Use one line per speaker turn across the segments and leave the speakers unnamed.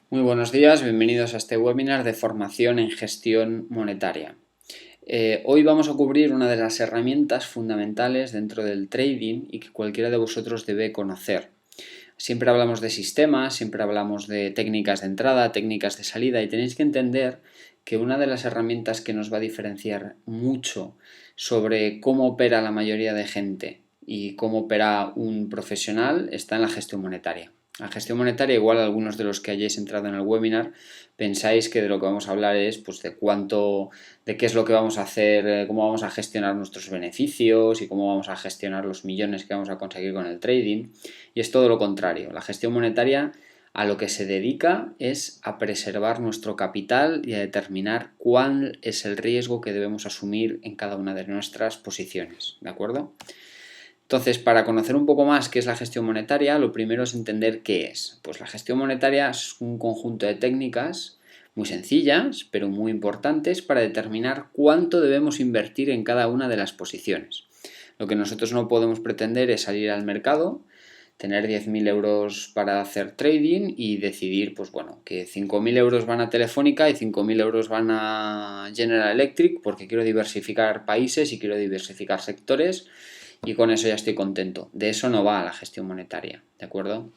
Muy buenos días, bienvenidos a este webinar de formación en gestión monetaria. Hoy vamos a cubrir una de las herramientas fundamentales dentro del trading y que cualquiera de vosotros debe conocer. Siempre hablamos de sistemas, siempre hablamos de técnicas de entrada, técnicas de salida y tenéis que entender que una de las herramientas que nos va a diferenciar mucho sobre cómo opera la mayoría de gente y cómo opera un profesional está en la gestión monetaria. La gestión monetaria, igual algunos de los que hayáis entrado en el webinar, pensáis que de lo que vamos a hablar es pues, de qué es lo que vamos a hacer, cómo vamos a gestionar nuestros beneficios y cómo vamos a gestionar los millones que vamos a conseguir con el trading. Y es todo lo contrario. La gestión monetaria a lo que se dedica es a preservar nuestro capital y a determinar cuál es el riesgo que debemos asumir en cada una de nuestras posiciones. ¿De acuerdo? Entonces, para conocer un poco más qué es la gestión monetaria, lo primero es entender qué es. Pues la gestión monetaria es un conjunto de técnicas muy sencillas, pero muy importantes para determinar cuánto debemos invertir en cada una de las posiciones. Lo que nosotros no podemos pretender es salir al mercado, tener 10.000 euros para hacer trading y decidir, pues bueno, que 5.000 euros van a Telefónica y 5.000 euros van a General Electric porque quiero diversificar países y quiero diversificar sectores y con eso ya estoy contento. De eso no va la gestión monetaria, ¿de acuerdo?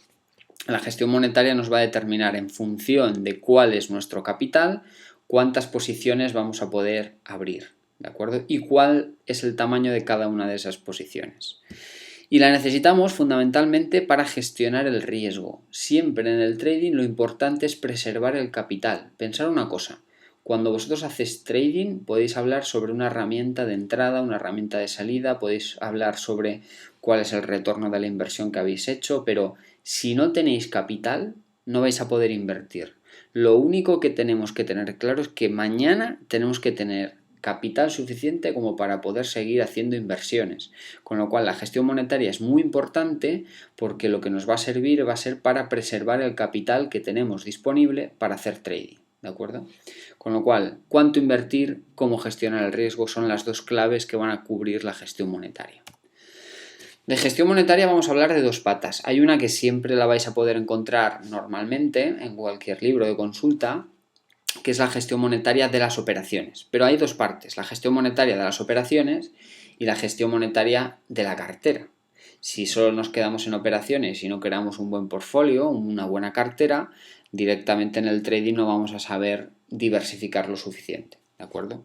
La gestión monetaria nos va a determinar en función de cuál es nuestro capital, cuántas posiciones vamos a poder abrir, ¿de acuerdo? Y cuál es el tamaño de cada una de esas posiciones. Y la necesitamos fundamentalmente para gestionar el riesgo. Siempre en el trading lo importante es preservar el capital. Pensar una cosa, cuando vosotros hacéis trading podéis hablar sobre una herramienta de entrada, una herramienta de salida, podéis hablar sobre cuál es el retorno de la inversión que habéis hecho, pero si no tenéis capital no vais a poder invertir. Lo único que tenemos que tener claro es que mañana tenemos que tener capital suficiente como para poder seguir haciendo inversiones. Con lo cual la gestión monetaria es muy importante porque lo que nos va a servir va a ser para preservar el capital que tenemos disponible para hacer trading. ¿De acuerdo? Con lo cual, cuánto invertir, cómo gestionar el riesgo son las dos claves que van a cubrir la gestión monetaria. De gestión monetaria vamos a hablar de dos patas. Hay una que siempre la vais a poder encontrar normalmente en cualquier libro de consulta, que es la gestión monetaria de las operaciones. Pero hay dos partes, la gestión monetaria de las operaciones y la gestión monetaria de la cartera. Si solo nos quedamos en operaciones y no creamos un buen portfolio, una buena cartera, directamente en el trading no vamos a saber diversificar lo suficiente, ¿de acuerdo?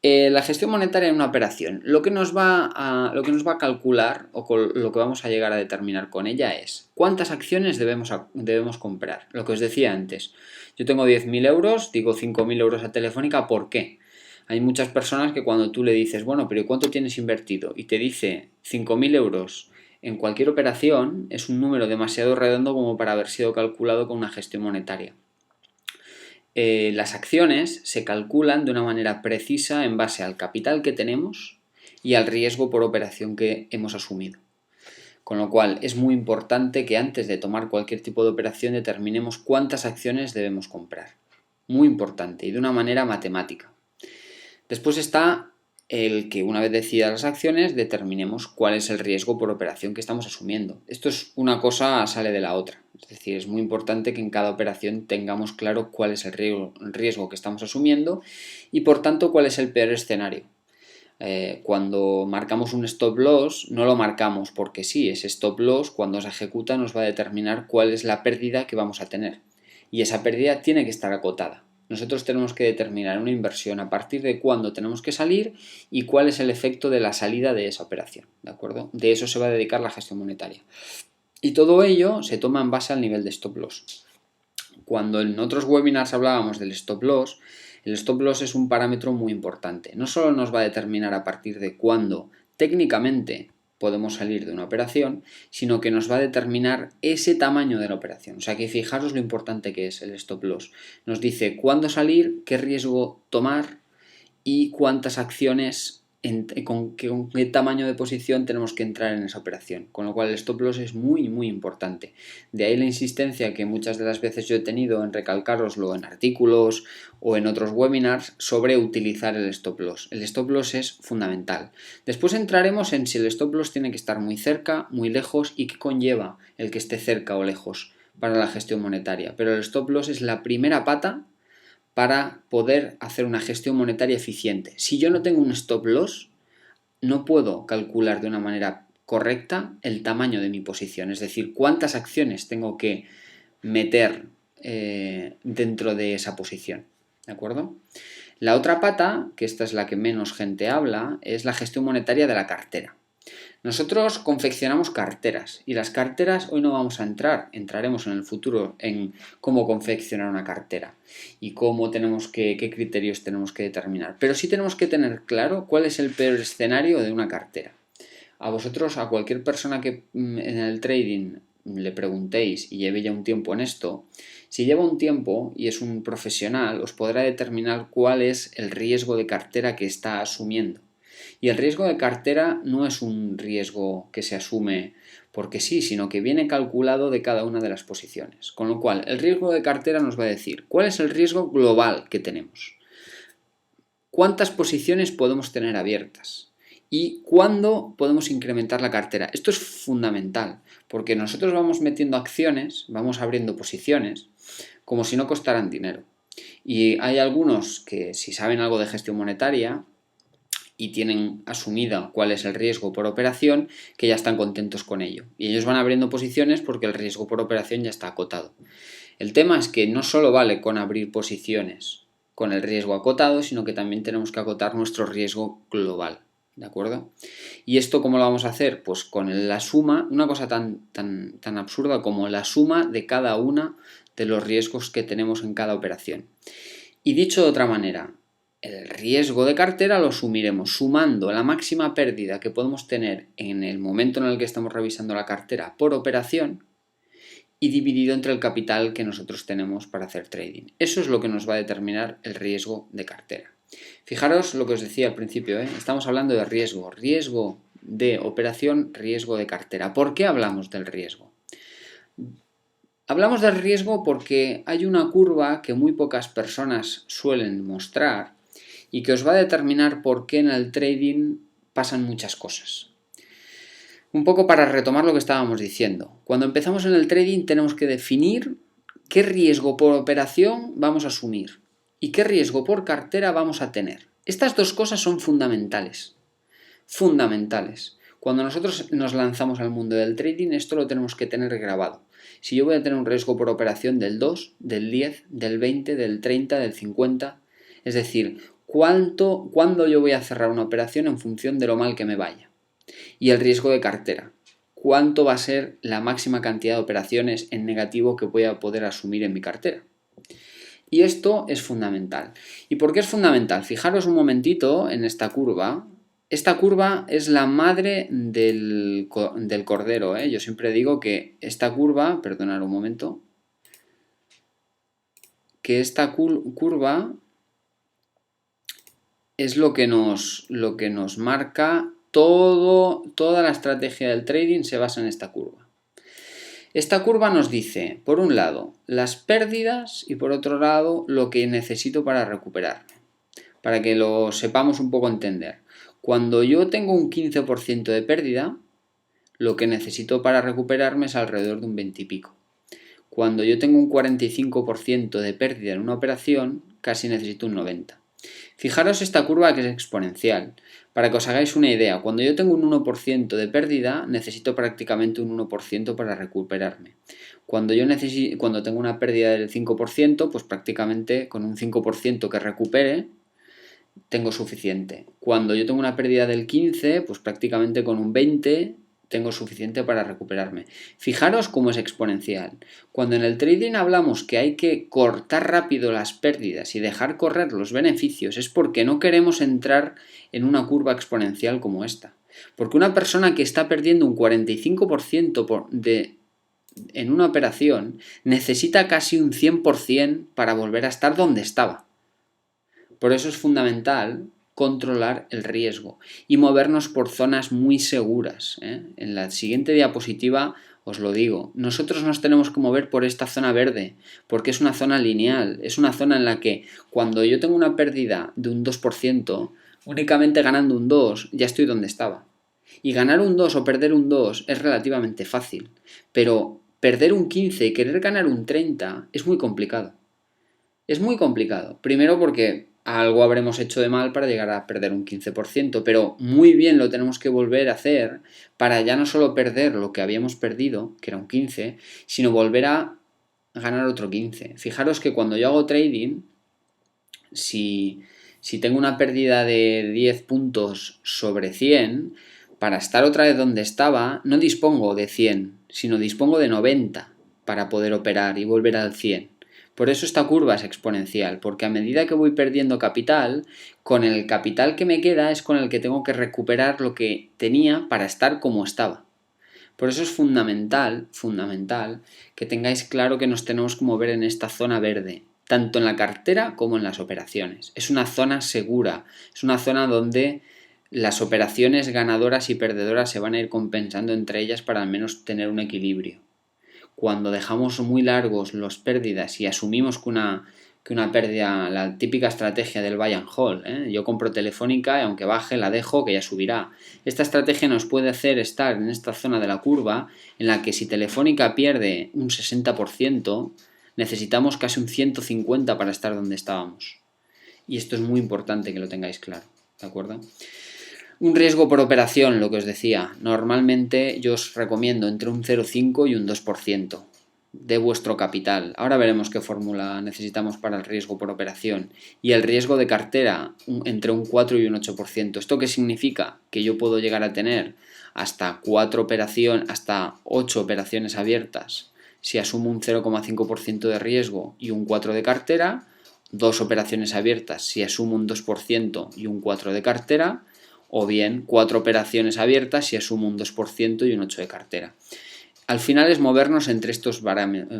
La gestión monetaria en una operación, lo que nos va a calcular o lo que vamos a llegar a determinar con ella es cuántas acciones debemos comprar. Lo que os decía antes, yo tengo 10.000 euros, digo 5.000 euros a Telefónica, ¿por qué? Hay muchas personas que cuando tú le dices, bueno, pero ¿cuánto tienes invertido? Y te dice 5.000 euros en cualquier operación, es un número demasiado redondo como para haber sido calculado con una gestión monetaria. Las acciones se calculan de una manera precisa en base al capital que tenemos y al riesgo por operación que hemos asumido. Con lo cual es muy importante que antes de tomar cualquier tipo de operación determinemos cuántas acciones debemos comprar. Muy importante y de una manera matemática. Después está el que una vez decididas las acciones determinemos cuál es el riesgo por operación que estamos asumiendo. Esto es una cosa, sale de la otra. Es decir, es muy importante que en cada operación tengamos claro cuál es el riesgo que estamos asumiendo y por tanto cuál es el peor escenario. Cuando marcamos un stop loss no lo marcamos porque sí, ese stop loss cuando se ejecuta nos va a determinar cuál es la pérdida que vamos a tener y esa pérdida tiene que estar acotada. Nosotros tenemos que determinar una inversión a partir de cuándo tenemos que salir y cuál es el efecto de la salida de esa operación, ¿de acuerdo? De eso se va a dedicar la gestión monetaria. Y todo ello se toma en base al nivel de stop loss. Cuando en otros webinars hablábamos del stop loss, el stop loss es un parámetro muy importante. No solo nos va a determinar a partir de cuándo técnicamente podemos salir de una operación, sino que nos va a determinar ese tamaño de la operación. O sea que fijaros lo importante que es el stop loss. Nos dice cuándo salir, qué riesgo tomar y cuántas acciones, con qué tamaño de posición tenemos que entrar en esa operación. Con lo cual el stop loss es muy muy importante. De ahí la insistencia que muchas de las veces yo he tenido en recalcaroslo en artículos o en otros webinars sobre utilizar el stop loss. El stop loss es fundamental. Después entraremos en si el stop loss tiene que estar muy cerca, muy lejos y qué conlleva el que esté cerca o lejos. para la gestión monetaria, pero el stop loss es la primera pata para poder hacer una gestión monetaria eficiente. Si yo no tengo un stop loss, no puedo calcular de una manera correcta el tamaño de mi posición, es decir, cuántas acciones tengo que meter dentro de esa posición, ¿de acuerdo? La otra pata, que esta es la que menos gente habla, es la gestión monetaria de la cartera. Nosotros confeccionamos carteras y las carteras hoy no vamos a entrar, entraremos en el futuro en cómo confeccionar una cartera y qué criterios tenemos que determinar. Pero sí tenemos que tener claro cuál es el peor escenario de una cartera. A vosotros, a cualquier persona que en el trading le preguntéis y lleve ya un tiempo en esto, si lleva un tiempo y es un profesional, os podrá determinar cuál es el riesgo de cartera que está asumiendo. Y el riesgo de cartera no es un riesgo que se asume porque sí, sino que viene calculado de cada una de las posiciones. Con lo cual, el riesgo de cartera nos va a decir cuál es el riesgo global que tenemos, cuántas posiciones podemos tener abiertas y cuándo podemos incrementar la cartera. Esto es fundamental porque nosotros vamos metiendo acciones, vamos abriendo posiciones como si no costaran dinero. Y hay algunos que, si saben algo de gestión monetaria y tienen asumida cuál es el riesgo por operación, que ya están contentos con ello. Y ellos van abriendo posiciones porque el riesgo por operación ya está acotado. El tema es que no solo vale con abrir posiciones con el riesgo acotado, sino que también tenemos que acotar nuestro riesgo global, ¿de acuerdo? ¿Y esto cómo lo vamos a hacer? Pues con la suma, una cosa tan absurda como la suma de cada una de los riesgos que tenemos en cada operación. Y dicho de otra manera, el riesgo de cartera lo sumiremos sumando la máxima pérdida que podemos tener en el momento en el que estamos revisando la cartera por operación y dividido entre el capital que nosotros tenemos para hacer trading. Eso es lo que nos va a determinar el riesgo de cartera. Fijaros lo que os decía al principio, estamos hablando de riesgo de operación, riesgo de cartera. ¿Por qué hablamos del riesgo? Hablamos del riesgo porque hay una curva que muy pocas personas suelen mostrar y que os va a determinar por qué en el trading pasan muchas cosas. Un poco para retomar lo que estábamos diciendo. Cuando empezamos en el trading tenemos que definir qué riesgo por operación vamos a asumir y qué riesgo por cartera vamos a tener. Estas dos cosas son fundamentales. Fundamentales. Cuando nosotros nos lanzamos al mundo del trading, esto lo tenemos que tener grabado. Si yo voy a tener un riesgo por operación del 2, del 10, del 20, del 30, del 50, es decir, cuándo yo voy a cerrar una operación en función de lo mal que me vaya. Y el riesgo de cartera. ¿Cuánto va a ser la máxima cantidad de operaciones en negativo que voy a poder asumir en mi cartera? Y esto es fundamental. ¿Y por qué es fundamental? Fijaros un momentito en esta curva. Esta curva es la madre del cordero. Yo siempre digo que esta curva, perdonad un momento, que esta curva es lo que nos marca toda la estrategia del trading se basa en esta curva. Esta curva nos dice, por un lado, las pérdidas y por otro lado, lo que necesito para recuperarme. Para que lo sepamos un poco entender. Cuando yo tengo un 15% de pérdida, lo que necesito para recuperarme es alrededor de un 20 y pico. Cuando yo tengo un 45% de pérdida en una operación, casi necesito un 90%. Fijaros esta curva que es exponencial. Para que os hagáis una idea, cuando yo tengo un 1% de pérdida, necesito prácticamente un 1% para recuperarme. Cuando tengo una pérdida del 5%, pues prácticamente con un 5% que recupere, tengo suficiente. Cuando yo tengo una pérdida del 15%, pues prácticamente con un 20% tengo suficiente para recuperarme. Fijaros cómo es exponencial. Cuando en el trading hablamos que hay que cortar rápido las pérdidas y dejar correr los beneficios, es porque no queremos entrar en una curva exponencial como esta. Porque una persona que está perdiendo un 45% en una operación necesita casi un 100% para volver a estar donde estaba. Por eso es fundamental controlar el riesgo y movernos por zonas muy seguras. En la siguiente diapositiva os lo digo, nosotros nos tenemos que mover por esta zona verde porque es una zona lineal, es una zona en la que cuando yo tengo una pérdida de un 2%, únicamente ganando un 2 ya estoy donde estaba. Y ganar un 2 o perder un 2 es relativamente fácil, pero perder un 15 y querer ganar un 30 es muy complicado. Es muy complicado. Primero porque algo habremos hecho de mal para llegar a perder un 15%, pero muy bien lo tenemos que volver a hacer para ya no solo perder lo que habíamos perdido, que era un 15, sino volver a ganar otro 15. Fijaros que cuando yo hago trading, si tengo una pérdida de 10 puntos sobre 100, para estar otra vez donde estaba, no dispongo de 100, sino dispongo de 90 para poder operar y volver al 100. Por eso esta curva es exponencial, porque a medida que voy perdiendo capital, con el capital que me queda es con el que tengo que recuperar lo que tenía para estar como estaba. Por eso es fundamental que tengáis claro que nos tenemos que mover en esta zona verde, tanto en la cartera como en las operaciones. Es una zona segura, es una zona donde las operaciones ganadoras y perdedoras se van a ir compensando entre ellas para al menos tener un equilibrio. Cuando dejamos muy largos las pérdidas y asumimos que una pérdida, la típica estrategia del buy and hold, yo compro Telefónica y aunque baje la dejo que ya subirá. Esta estrategia nos puede hacer estar en esta zona de la curva en la que si Telefónica pierde un 60%, necesitamos casi un 150 para estar donde estábamos. Y esto es muy importante que lo tengáis claro, ¿de acuerdo? Un riesgo por operación, lo que os decía. Normalmente yo os recomiendo entre un 0,5 y un 2% de vuestro capital. Ahora veremos qué fórmula necesitamos para el riesgo por operación. Y el riesgo de cartera entre un 4 y un 8%. ¿Esto qué significa? Que yo puedo llegar a tener hasta 8 operaciones abiertas si asumo un 0,5% de riesgo y un 4% de cartera, 2 operaciones abiertas si asumo un 2% y un 4% de cartera, o bien 4 operaciones abiertas si asumo un 2% y un 8% de cartera. Al final es movernos entre estos baremos,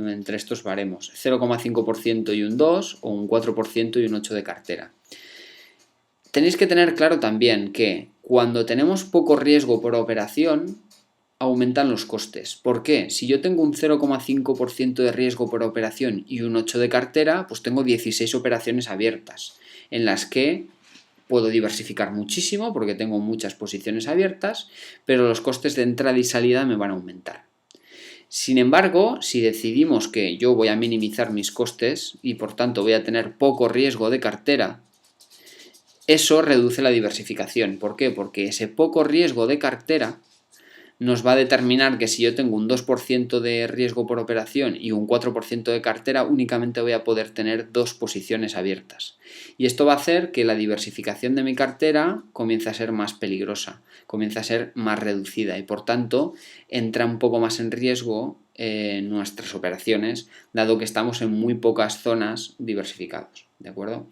0,5% y un 2%, o un 4% y un 8% de cartera. Tenéis que tener claro también que cuando tenemos poco riesgo por operación, aumentan los costes. ¿Por qué? Si yo tengo un 0,5% de riesgo por operación y un 8% de cartera, pues tengo 16 operaciones abiertas, en las que puedo diversificar muchísimo porque tengo muchas posiciones abiertas, pero los costes de entrada y salida me van a aumentar. Sin embargo, si decidimos que yo voy a minimizar mis costes y por tanto voy a tener poco riesgo de cartera, eso reduce la diversificación. ¿Por qué? Porque ese poco riesgo de cartera nos va a determinar que si yo tengo un 2% de riesgo por operación y un 4% de cartera, únicamente voy a poder tener 2 posiciones abiertas. Y esto va a hacer que la diversificación de mi cartera comience a ser más peligrosa, comience a ser más reducida y por tanto entra un poco más en riesgo nuestras operaciones, dado que estamos en muy pocas zonas diversificados, ¿de acuerdo?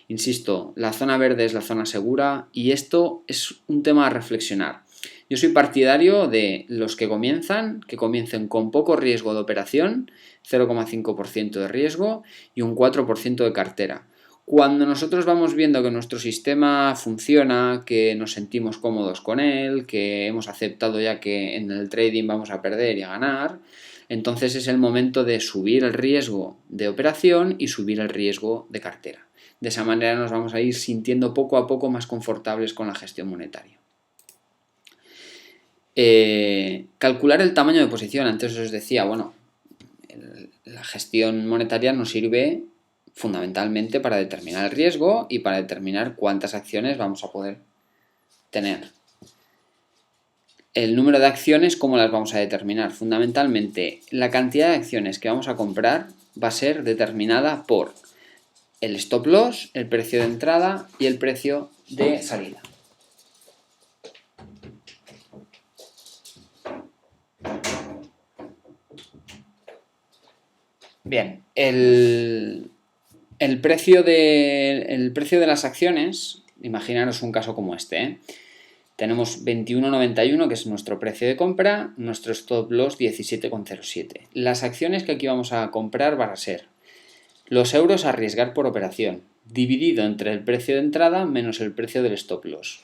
Insisto, la zona verde es la zona segura y esto es un tema a reflexionar. Yo soy partidario de los que comiencen con poco riesgo de operación, 0,5% de riesgo y un 4% de cartera. Cuando nosotros vamos viendo que nuestro sistema funciona, que nos sentimos cómodos con él, que hemos aceptado ya que en el trading vamos a perder y a ganar, entonces es el momento de subir el riesgo de operación y subir el riesgo de cartera. De esa manera nos vamos a ir sintiendo poco a poco más confortables con la gestión monetaria. Calcular el tamaño de posición. Antes os decía, bueno, la gestión monetaria nos sirve fundamentalmente para determinar el riesgo y para determinar cuántas acciones vamos a poder tener. El número de acciones, ¿cómo las vamos a determinar? Fundamentalmente, la cantidad de acciones que vamos a comprar va a ser determinada por el stop loss, el precio de entrada y el precio de salida. Bien, el precio de las acciones, imaginaros un caso como este, Tenemos 21,91 que es nuestro precio de compra, nuestro stop loss 17,07. Las acciones que aquí vamos a comprar van a ser los euros a arriesgar por operación, dividido entre el precio de entrada menos el precio del stop loss.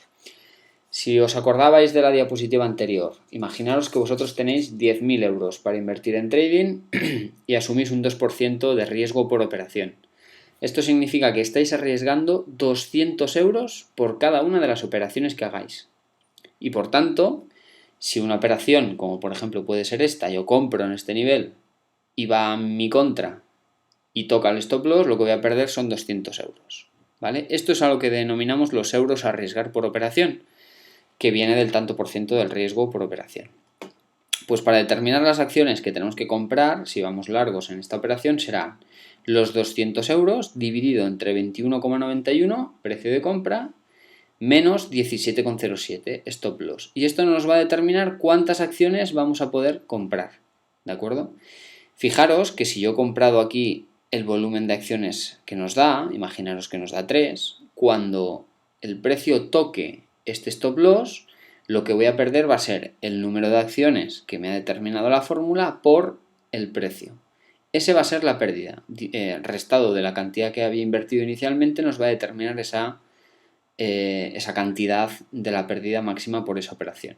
Si os acordabais de la diapositiva anterior, imaginaros que vosotros tenéis 10.000 euros para invertir en trading y asumís un 2% de riesgo por operación. Esto significa que estáis arriesgando 200 euros por cada una de las operaciones que hagáis. Y por tanto, Si una operación, como por ejemplo puede ser esta, yo compro en este nivel y va a mi contra y toca el stop loss, lo que voy a perder son 200 euros. ¿Vale? Esto es a lo que denominamos los euros a arriesgar por operación, que viene del tanto por ciento del riesgo por operación. Pues para determinar las acciones que tenemos que comprar, si vamos largos en esta operación, serán los 200 euros dividido entre 21,91, precio de compra, menos 17,07, stop loss. Y esto nos va a determinar cuántas acciones vamos a poder comprar. ¿De acuerdo? Fijaros que si yo he comprado aquí el volumen de acciones que nos da, imaginaros que nos da 3, cuando el precio toque este stop loss, lo que voy a perder va a ser el número de acciones que me ha determinado la fórmula por el precio. Ese va a ser la pérdida. Restado de la cantidad que había invertido inicialmente nos va a determinar esa cantidad de la pérdida máxima por esa operación.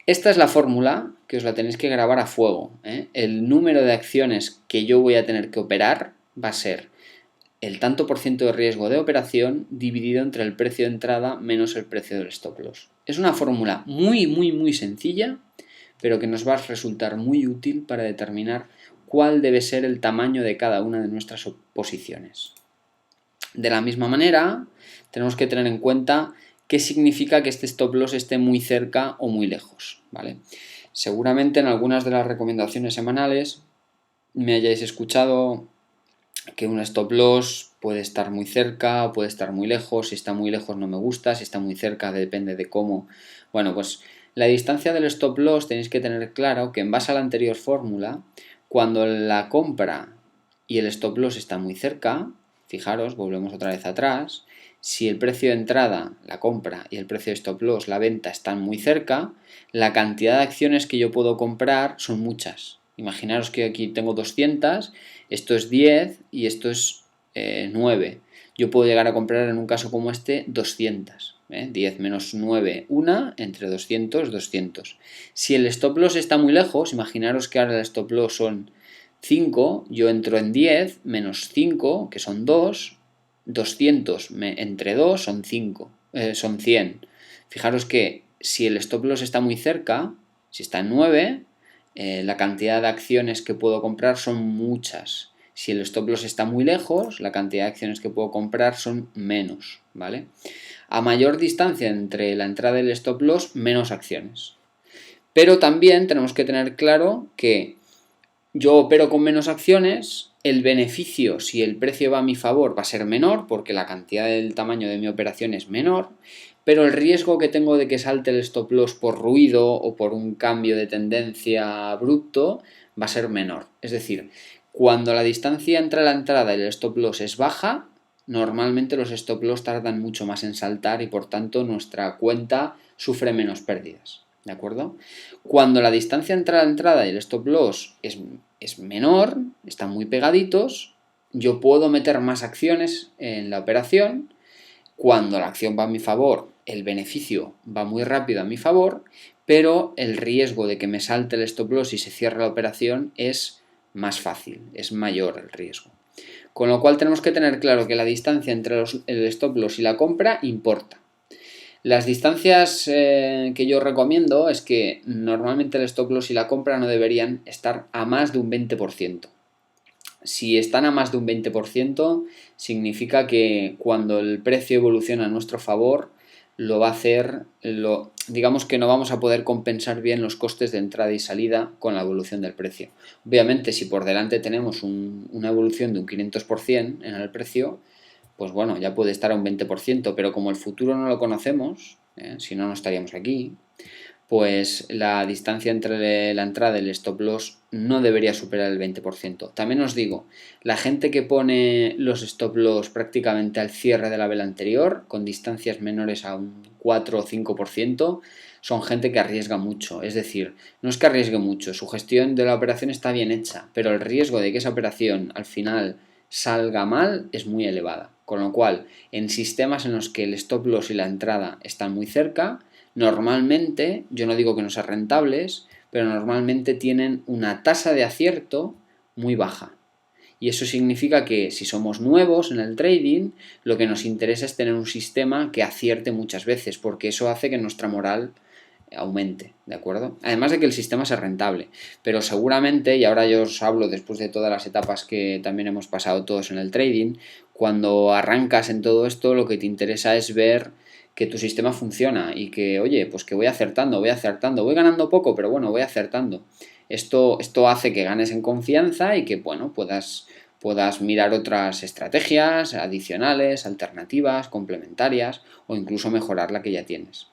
Esta es la fórmula que os la tenéis que grabar a fuego. El número de acciones que yo voy a tener que operar va a ser el tanto por ciento de riesgo de operación dividido entre el precio de entrada menos el precio del stop loss. Es una fórmula muy sencilla, pero que nos va a resultar muy útil para determinar cuál debe ser el tamaño de cada una de nuestras posiciones. De la misma manera, tenemos que tener en cuenta qué significa que este stop loss esté muy cerca o muy lejos, ¿vale? Seguramente en algunas de las recomendaciones semanales me hayáis escuchado que un stop loss puede estar muy cerca o puede estar muy lejos. Si está muy lejos no me gusta, si está muy cerca depende de cómo. Bueno, pues la distancia del stop loss tenéis que tener claro que en base a la anterior fórmula, cuando la compra y el stop loss está muy cerca, fijaros, volvemos otra vez atrás, si el precio de entrada, la compra, y el precio de stop loss, la venta, están muy cerca, la cantidad de acciones que yo puedo comprar son muchas. Imaginaros que aquí tengo 200, esto es 10 y esto es 9. Yo puedo llegar a comprar en un caso como este 200. 10 menos 9, 1, entre 200, 200. Si el stop loss está muy lejos, imaginaros que ahora el stop loss son 5, yo entro en 10 menos 5, que son 2, 200 entre 2 son 5, son 100. Fijaros que si el stop loss está muy cerca, si está en 9, la cantidad de acciones que puedo comprar son muchas. Si el stop loss está muy lejos, la cantidad de acciones que puedo comprar son menos, ¿vale? A mayor distancia entre la entrada y el stop loss, menos acciones. Pero también tenemos que tener claro que yo opero con menos acciones, el beneficio, si el precio va a mi favor, va a ser menor porque la cantidad del tamaño de mi operación es menor, pero el riesgo que tengo de que salte el stop loss por ruido o por un cambio de tendencia abrupto va a ser menor. Es decir, cuando la distancia entre la entrada y el stop loss es baja, normalmente los stop loss tardan mucho más en saltar y por tanto nuestra cuenta sufre menos pérdidas. ¿De acuerdo? Cuando la distancia entre la entrada y el stop loss es menor, están muy pegaditos, yo puedo meter más acciones en la operación. Cuando la acción va a mi favor, el beneficio va muy rápido a mi favor, pero el riesgo de que me salte el stop loss y se cierre la operación es más fácil, es mayor el riesgo. Con lo cual tenemos que tener claro que la distancia entre el stop loss y la compra importa. Las distancias que yo recomiendo es que normalmente el stop loss y la compra no deberían estar a más de un 20%. Si están a más de un 20%, significa que cuando el precio evoluciona a nuestro favor, lo va a hacer, digamos que no vamos a poder compensar bien los costes de entrada y salida con la evolución del precio. Obviamente, si por delante tenemos una evolución de un 500% en el precio, pues bueno, ya puede estar a un 20%, pero como el futuro no lo conocemos, si no, no estaríamos aquí, pues la distancia entre la entrada y el stop loss no debería superar el 20%. También os digo, la gente que pone los stop loss prácticamente al cierre de la vela anterior, con distancias menores a un 4 o 5%, son gente que arriesga mucho. Es decir, no es que arriesgue mucho, su gestión de la operación está bien hecha, pero el riesgo de que esa operación al final salga mal es muy elevada. Con lo cual, en sistemas en los que el stop loss y la entrada están muy cerca, normalmente, yo no digo que no sean rentables, pero normalmente tienen una tasa de acierto muy baja. Y eso significa que si somos nuevos en el trading, lo que nos interesa es tener un sistema que acierte muchas veces, porque eso hace que nuestra moral aumente, ¿de acuerdo? Además de que el sistema sea rentable, pero seguramente, y ahora yo os hablo después de todas las etapas que también hemos pasado todos en el trading, cuando arrancas en todo esto lo que te interesa es ver que tu sistema funciona y que, oye, pues que voy acertando, voy ganando poco, pero bueno, voy acertando. Esto hace que ganes en confianza y que, bueno, puedas mirar otras estrategias adicionales, alternativas, complementarias o incluso mejorar la que ya tienes.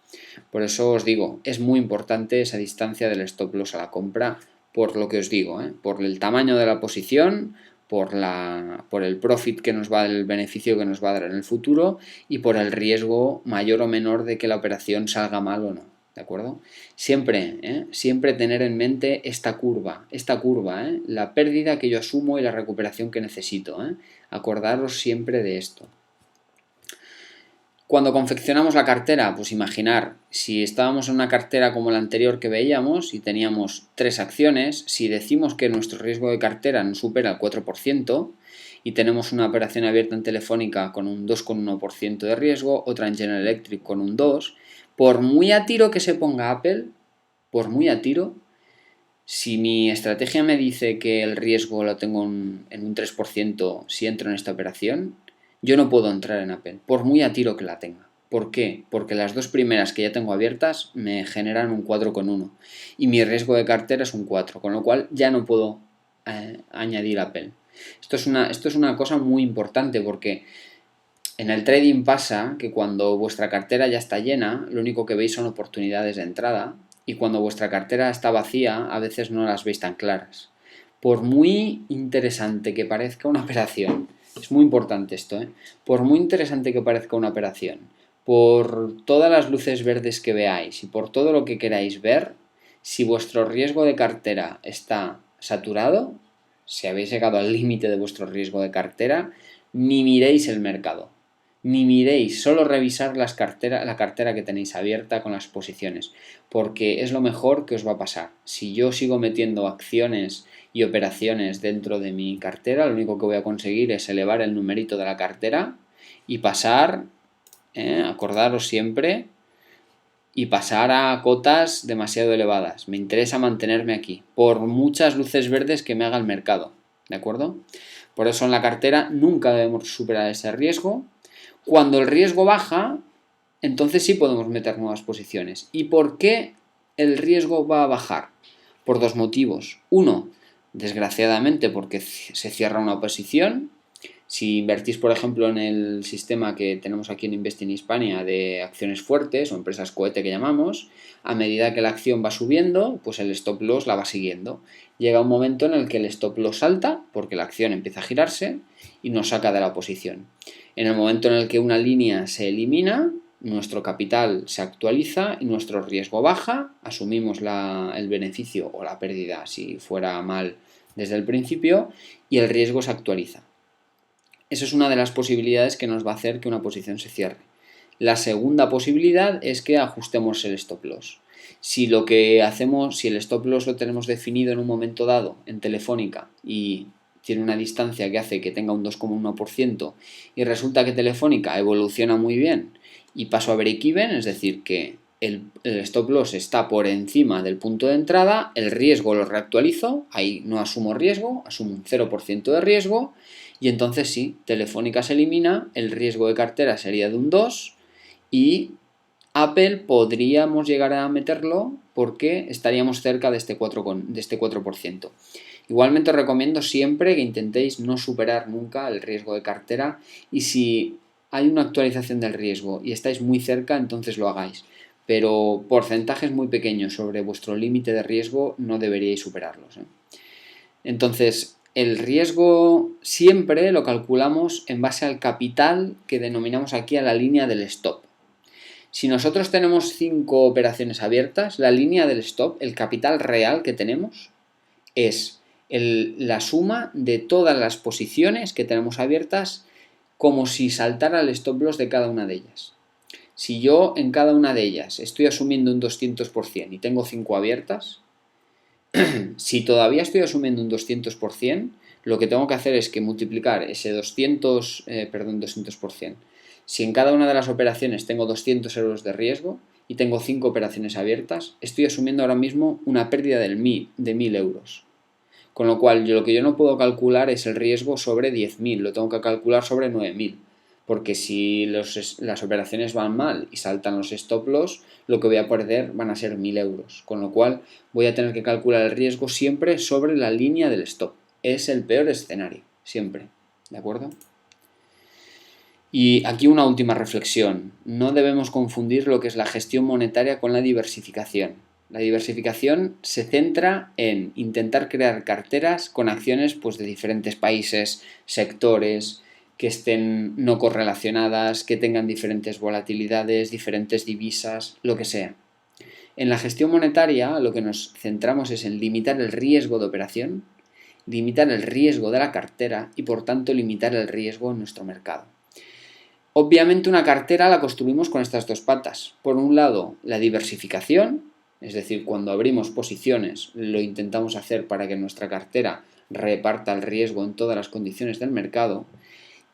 Por eso os digo, es muy importante esa distancia del stop loss a la compra por lo que os digo, por el tamaño de la posición, por el profit que nos va a dar, el beneficio que nos va a dar en el futuro y por el riesgo mayor o menor de que la operación salga mal o no. ¿De acuerdo? Siempre tener en mente esta curva, la pérdida que yo asumo y la recuperación que necesito. Acordaros siempre de esto. Cuando confeccionamos la cartera, pues imaginar, si estábamos en una cartera como la anterior que veíamos y teníamos 3 acciones, si decimos que nuestro riesgo de cartera no supera el 4% y tenemos una operación abierta en Telefónica con un 2,1% de riesgo, otra en General Electric con un 2%, por muy a tiro que se ponga Apple, por muy a tiro, si mi estrategia me dice que el riesgo lo tengo en un 3% si entro en esta operación, yo no puedo entrar en Apple, por muy a tiro que la tenga. ¿Por qué? Porque las dos primeras que ya tengo abiertas me generan un 4,1 y mi riesgo de cartera es un 4, con lo cual ya no puedo añadir Apple. Esto es una cosa muy importante porque en el trading pasa que cuando vuestra cartera ya está llena, lo único que veis son oportunidades de entrada y cuando vuestra cartera está vacía, a veces no las veis tan claras. Por muy interesante que parezca una operación, es muy importante esto, por muy interesante que parezca una operación, por todas las luces verdes que veáis y por todo lo que queráis ver, si vuestro riesgo de cartera está saturado, si habéis llegado al límite de vuestro riesgo de cartera, ni miréis el mercado. Ni miréis, solo revisar la cartera que tenéis abierta con las posiciones, porque es lo mejor que os va a pasar. Si yo sigo metiendo acciones y operaciones dentro de mi cartera, lo único que voy a conseguir es elevar el numerito de la cartera y pasar, acordaros siempre, y pasar a cotas demasiado elevadas. Me interesa mantenerme aquí, por muchas luces verdes que me haga el mercado, ¿de acuerdo? Por eso en la cartera nunca debemos superar ese riesgo. Cuando el riesgo baja, entonces sí podemos meter nuevas posiciones. ¿Y por qué el riesgo va a bajar? Por dos motivos. Uno, desgraciadamente porque se cierra una posición. Si invertís, por ejemplo, en el sistema que tenemos aquí en Investing Hispania de acciones fuertes o empresas cohete que llamamos, a medida que la acción va subiendo, pues el stop loss la va siguiendo. Llega un momento en el que el stop loss salta porque la acción empieza a girarse y nos saca de la posición. En el momento en el que una línea se elimina, nuestro capital se actualiza y nuestro riesgo baja, asumimos el beneficio o la pérdida si fuera mal desde el principio y el riesgo se actualiza. Esa es una de las posibilidades que nos va a hacer que una posición se cierre. La segunda posibilidad es que ajustemos el stop loss. Si lo que hacemos, si el stop loss lo tenemos definido en un momento dado en Telefónica y tiene una distancia que hace que tenga un 2,1% y resulta que Telefónica evoluciona muy bien y paso a break-even, es decir, que el stop loss está por encima del punto de entrada, el riesgo lo reactualizo, ahí no asumo riesgo, asumo un 0% de riesgo y entonces sí, Telefónica se elimina, el riesgo de cartera sería de un 2 y Apple podríamos llegar a meterlo porque estaríamos cerca de este 4%. Igualmente os recomiendo siempre que intentéis no superar nunca el riesgo de cartera y si hay una actualización del riesgo y estáis muy cerca, entonces lo hagáis. Pero porcentajes muy pequeños sobre vuestro límite de riesgo no deberíais superarlos. Entonces, el riesgo siempre lo calculamos en base al capital que denominamos aquí a la línea del stop. Si nosotros tenemos 5 operaciones abiertas, la línea del stop, el capital real que tenemos, es la suma de todas las posiciones que tenemos abiertas como si saltara el stop loss de cada una de ellas. Si yo en cada una de ellas estoy asumiendo un 200% y tengo 5 abiertas, si todavía estoy asumiendo un 200%, lo que tengo que hacer es que multiplicar ese 200%. Si en cada una de las operaciones tengo 200 euros de riesgo, y tengo 5 operaciones abiertas, estoy asumiendo ahora mismo una pérdida de 1.000 euros. Con lo cual, lo que yo no puedo calcular es el riesgo sobre 10.000, lo tengo que calcular sobre 9.000. Porque si las operaciones van mal y saltan los stop loss, lo que voy a perder van a ser 1.000 euros. Con lo cual, voy a tener que calcular el riesgo siempre sobre la línea del stop. Es el peor escenario, siempre. ¿De acuerdo? Y aquí una última reflexión. No debemos confundir lo que es la gestión monetaria con la diversificación. La diversificación se centra en intentar crear carteras con acciones pues, de diferentes países, sectores, que estén no correlacionadas, que tengan diferentes volatilidades, diferentes divisas, lo que sea. En la gestión monetaria lo que nos centramos es en limitar el riesgo de operación, limitar el riesgo de la cartera y por tanto limitar el riesgo en nuestro mercado. Obviamente una cartera la construimos con estas dos patas. Por un lado, la diversificación, es decir, cuando abrimos posiciones lo intentamos hacer para que nuestra cartera reparta el riesgo en todas las condiciones del mercado.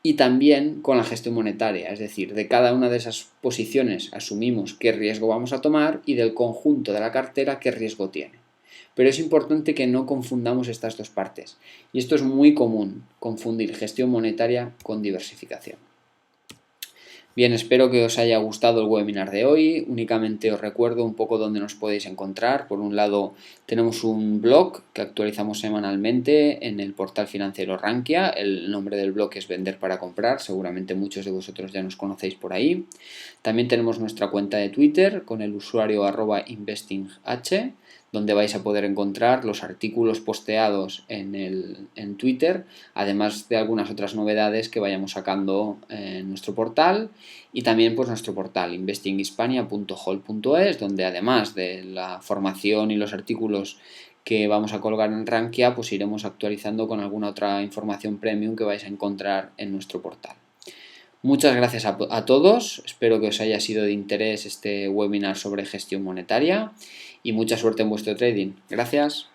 Y también con la gestión monetaria, es decir, de cada una de esas posiciones asumimos qué riesgo vamos a tomar y del conjunto de la cartera qué riesgo tiene. Pero es importante que no confundamos estas dos partes. Y esto es muy común, confundir gestión monetaria con diversificación. Bien, espero que os haya gustado el webinar de hoy. Únicamente os recuerdo un poco dónde nos podéis encontrar. Por un lado, tenemos un blog que actualizamos semanalmente en el portal financiero Rankia. El nombre del blog es Vender para Comprar. Seguramente muchos de vosotros ya nos conocéis por ahí. También tenemos nuestra cuenta de Twitter con el usuario @investingh, donde vais a poder encontrar los artículos posteados en Twitter, además de algunas otras novedades que vayamos sacando en nuestro portal, y también pues nuestro portal investinghispania.hol.es, donde además de la formación y los artículos que vamos a colgar en Rankia, pues iremos actualizando con alguna otra información premium que vais a encontrar en nuestro portal. Muchas gracias a todos, espero que os haya sido de interés este webinar sobre gestión monetaria y mucha suerte en vuestro trading. Gracias.